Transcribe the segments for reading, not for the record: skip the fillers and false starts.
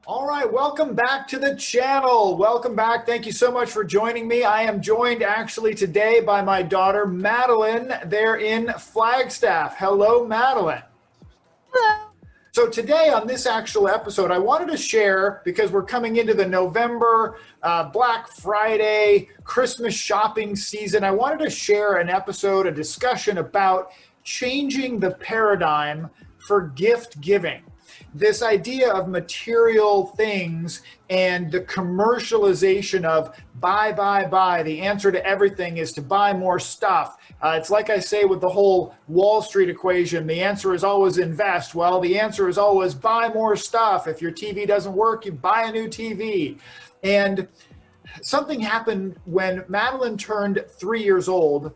All right, welcome back to the channel. Welcome back. Thank you so much for joining me. I am joined actually today by my daughter, Madeline. They're in Flagstaff. Hello, Madeline. Hello. So today on this actual episode, I wanted to share, because we're coming into the November Black Friday, Christmas shopping season, I wanted to share an episode, a discussion about changing the paradigm for gift giving. This idea of material things and the commercialization of buy, buy, buy. The answer to everything is to buy more stuff. It's like I say with the whole Wall Street equation, the answer is always invest. Well, the answer is always buy more stuff. If your TV doesn't work, you buy a new TV. And something happened when Madeline turned 3 years old.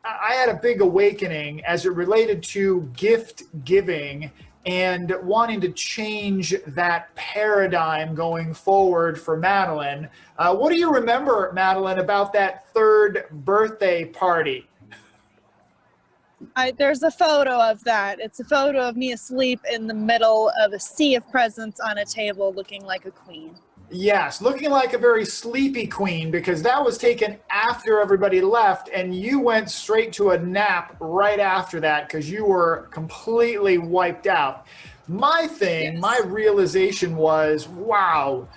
I had a big awakening as it related to gift giving and wanting to change that paradigm going forward for Madeline. What do you remember, Madeline, about that third birthday party? There's a photo of that. It's a photo of me asleep in the middle of a sea of presents on a table looking like a queen. Yes, looking like a very sleepy queen, because that was taken after everybody left and you went straight to a nap right after that because you were completely wiped out. My thing, my realization was, wow,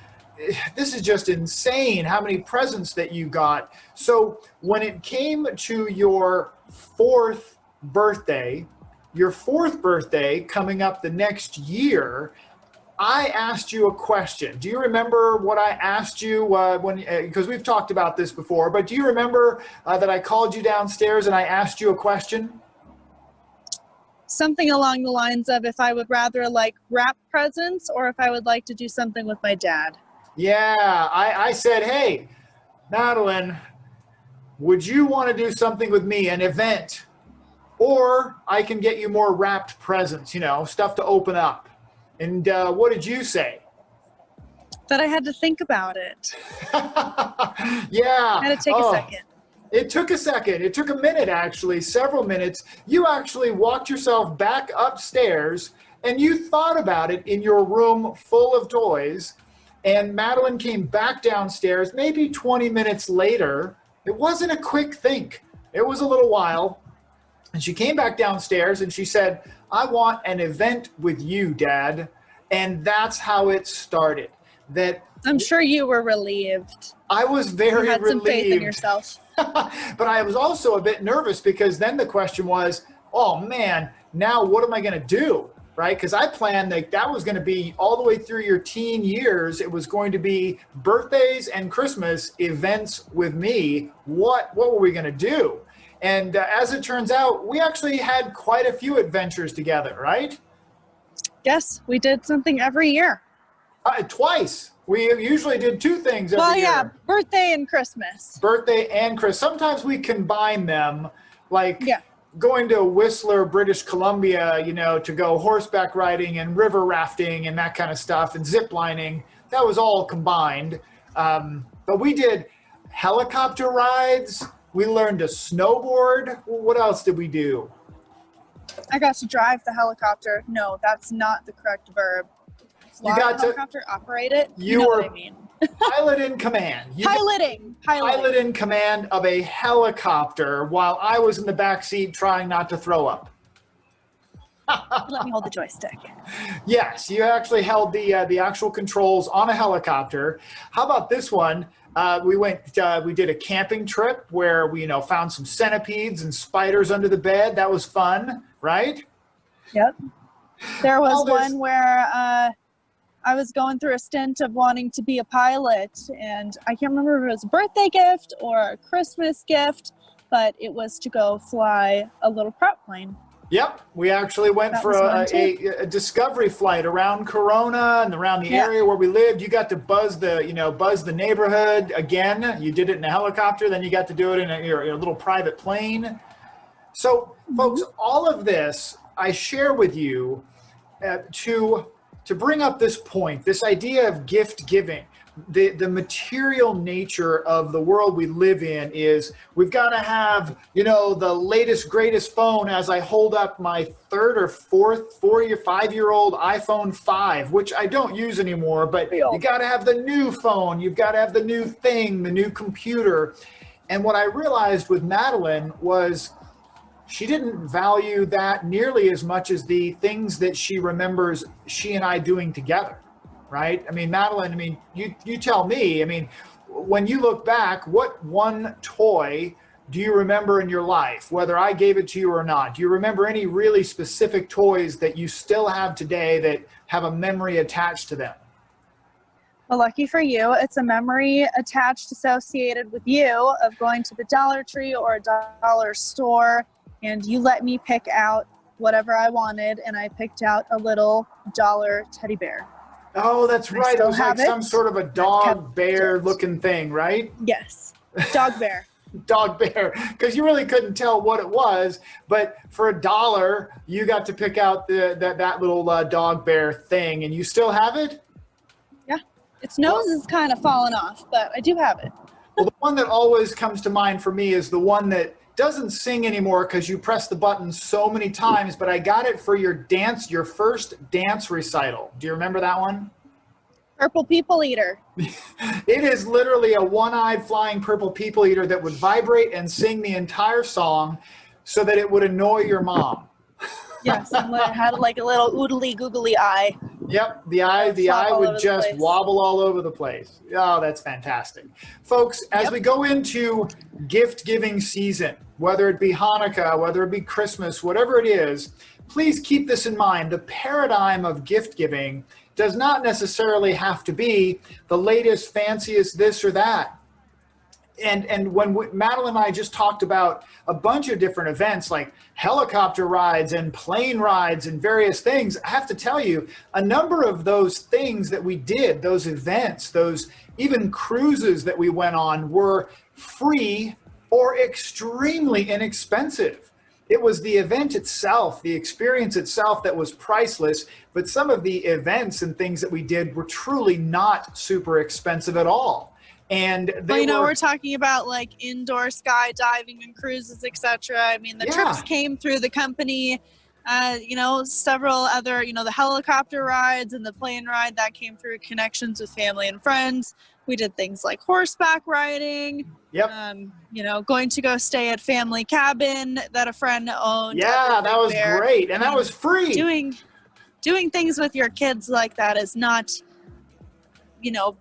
this is just insane how many presents that you got. So when it came to your fourth birthday coming up the next year, I asked you a question. Do you remember what I asked you because we've talked about this before, but do you remember that I called you downstairs and I asked you a question? Something along the lines of if I would rather like wrap presents or if I would like to do something with my dad. Yeah, I said, hey, Madeline, would you want to do something with me, an event? Or I can get you more wrapped presents, stuff to open up. And what did you say? That I had to think about it. Yeah. I had to take a second. It took a second. It took a minute, actually, several minutes. You actually walked yourself back upstairs and you thought about it in your room full of toys. And Madeline came back downstairs maybe 20 minutes later. It wasn't a quick think. It was a little while. And she came back downstairs and she said, I want an event with you, Dad. And that's how it started. I'm sure you were relieved. I was very relieved. You had some faith in yourself. But I was also a bit nervous because then the question was, oh man, now what am I going to do? Right? Because I planned that was going to be all the way through your teen years. It was going to be birthdays and Christmas events with me. What were we going to do? And as it turns out, we actually had quite a few adventures together, right? Yes, we did something every year. Twice. We usually did two things every year. Well, yeah, birthday and Christmas. Birthday and Christmas. Sometimes we combine them, like going to Whistler, British Columbia, to go horseback riding and river rafting and that kind of stuff and zip lining. That was all combined. But we did helicopter rides. We learned to snowboard. What else did we do? I got to drive the helicopter. No, that's not the correct verb. Fly You got the helicopter, operate it. You know were what I mean. pilot in command. Pilot in command of a helicopter while I was in the back seat trying not to throw up. Let me hold the joystick. Yes, you actually held the actual controls on a helicopter. How about this one? We did a camping trip where we, found some centipedes and spiders under the bed. That was fun, right? Yep. There was one where I was going through a stint of wanting to be a pilot, and I can't remember if it was a birthday gift or a Christmas gift, but it was to go fly a little prop plane. Yep, we actually went for a discovery flight around Corona and around the area where we lived. You got to buzz the neighborhood again. You did it in a helicopter, then you got to do it in a little private plane. So, folks, all of this I share with you to bring up this point, this idea of gift giving. the material nature of the world we live in is we've got to have, the latest, greatest phone as I hold up my third or fourth, 5-year-old iPhone 5, which I don't use anymore, but you got to have the new phone. You've got to have the new thing, the new computer. And what I realized with Madeline was she didn't value that nearly as much as the things that she remembers she and I doing together, right? I mean, Madeline, you tell me, when you look back, what one toy do you remember in your life, whether I gave it to you or not? Do you remember any really specific toys that you still have today that have a memory attached to them? Well, lucky for you, it's a memory associated with you of going to the Dollar Tree or a dollar store, and you let me pick out whatever I wanted, and I picked out a little dollar teddy bear. Oh, that's right. It was like some sort of a dog bear looking thing, right? Yes, dog bear. Dog bear, because you really couldn't tell what it was, but for $1, you got to pick out that little dog bear thing, and you still have it? Yeah, its nose is kind of falling off, but I do have it. Well, the one that always comes to mind for me is the one that doesn't sing anymore because you press the button so many times, but I got it for your first dance recital. Do you remember that one? Purple people eater. It is literally a one-eyed flying purple people eater that would vibrate and sing the entire song so that it would annoy your mom. Yes, and it had like a little oodly googly eye. Yep, the eye would just wobble all over the place. Oh, that's fantastic. Folks, as we go into gift-giving season, whether it be Hanukkah, whether it be Christmas, whatever it is, please keep this in mind. The paradigm of gift-giving does not necessarily have to be the latest, fanciest this or that. And when Madeline and I just talked about a bunch of different events like helicopter rides and plane rides and various things, I have to tell you, a number of those things that we did, those events, those even cruises that we went on were free or extremely inexpensive. It was the event itself, the experience itself that was priceless, but some of the events and things that we did were truly not super expensive at all. And we're talking about like indoor skydiving and cruises, etc. I mean, the trips came through the company, several other, the helicopter rides and the plane ride that came through connections with family and friends. We did things like horseback riding. Yep. Going to go stay at family cabin that a friend owned. Yeah, that was great. And that was free. Doing things with your kids like that is not,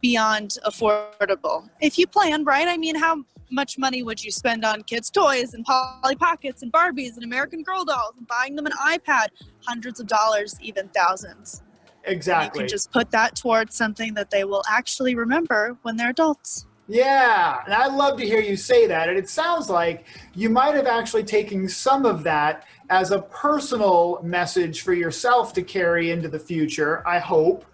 beyond affordable. If you plan, right? I mean, how much money would you spend on kids' toys and Polly Pockets and Barbies and American Girl dolls and buying them an iPad? Hundreds of dollars, even thousands. Exactly. And you can just put that towards something that they will actually remember when they're adults. Yeah, and I love to hear you say that. And it sounds like you might have actually taken some of that as a personal message for yourself to carry into the future, I hope.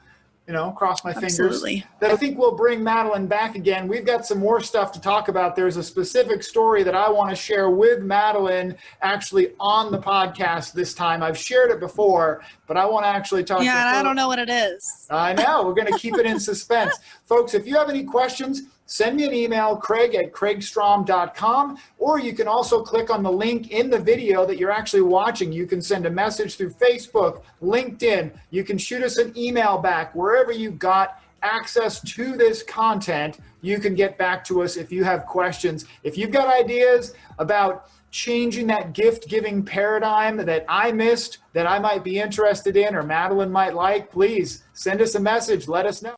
Cross my fingers. That I think we'll bring Madeline back again. We've got some more stuff to talk about. There's a specific story that I want to share with Madeline actually on the podcast this time. I've shared it before, but I want to actually talk to her. Yeah, and I don't know what it is. I know. We're going to keep it in suspense. Folks, if you have any questions, send me an email, Kraig@kraigstrom.com, or you can also click on the link in the video that you're actually watching. You can send a message through Facebook, LinkedIn. You can shoot us an email back. Wherever you got access to this content, you can get back to us if you have questions. If you've got ideas about changing that gift-giving paradigm that I missed, that I might be interested in or Madeline might like, please send us a message. Let us know.